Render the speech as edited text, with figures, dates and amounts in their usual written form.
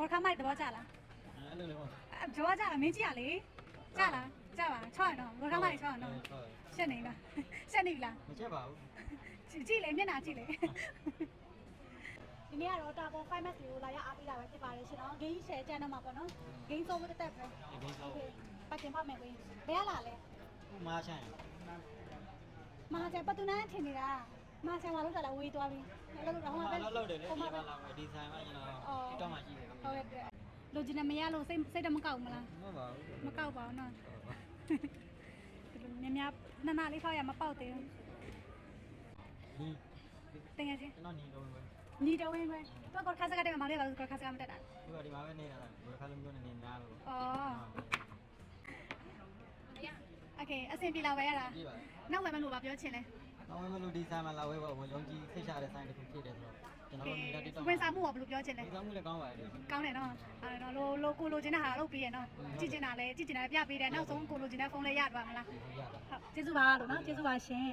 ဘောခါမိုက်တော့ကြလား အဲ့လိုလေပေါ့ ကြောကြလားမင်းကြီးကလေကြလားကြပါချော့ရတော့ဘောခါမိုက်ချော့ရတော့ရှက်နေလားရှက်နေလား မချက်ပါဘူး ကြည့်လေမျက်နှာကြည့်လေဒီနေ့ကတော့တာပေါ် 5max ကိုလာရအားပေးတာပဲဖြစ်ပါတယ်ရှင်နော် game share ကျန်တော့မှာပေါ့နော် game ဆုံးတက်တက်ပဲ ဒီကိစ္စကို ပတ်တင်ဖတ်မယ်ကိုဘယ်လာလဲ မားချိုင် မာချာပတ်တူနန်းထင်နေတာမာချာမှာလောက်တာလားဝေးသွားပြီလောက်တော့ဟိုမှာပဲ လောက်တယ်လေဒီမှာလာမယ်ဒီဆိုင်မှာကျွန်တော်ဒီတော့မှရှိတယ် ဟုတ်ကဲ့လိုချင်တယ်မရလို့စိတ်တော့မကောက်ဘူးမလား မဟုတ်ပါဘူး မကောက်ပါဘူးနော်ဒီလိုများများနာလေးဖောက်ရမပေါက်သေးဘူး ဒီ တင်ရချင်း ကျွန်တော်ညီတော့ပဲ ညီတော်ဝင်ပဲတော့ခါစကားတဲ့မှာမောင်လေးကခါစကားမတက်တာ သူကဒီမှာပဲနေတာဘယ်ခါလုံးပြောနေနေများလို့ โอเคအဆင်ပြေလာပဲရတာ ကြည့်ပါ နောက်ဝယ်မလို့ပါပြောချင်လဲ နောက်ဝဲမလို့ဒီဆိုင်မှာလာဝဲပေါ့ရုံကြီးဆိတ်ရှာတဲ့ဆိုင်တစ်ခုဖြစ်တယ်ဆိုတော့ကျွန်တော်တို့မိသားတိတော့ ဝင်စားမှုကဘယ်လိုပြောချင်လဲ ဒီဆောင်မှုလည်းကောင်းပါတယ် ကောင်းတယ်နော်အဲ့တော့လိုကိုလိုချင်တဲ့ဟာလုပ်ပေးရနော်ကြည့်ချင်တာလဲကြည့်ချင်တာပြပေးတယ်နောက်ဆုံးကိုလိုချင်တဲ့ဖုန်းလေးရသွားမလား ရတာ ဟုတ်ကျေးဇူးပါလို့နော်ကျေးဇူးပါရှင်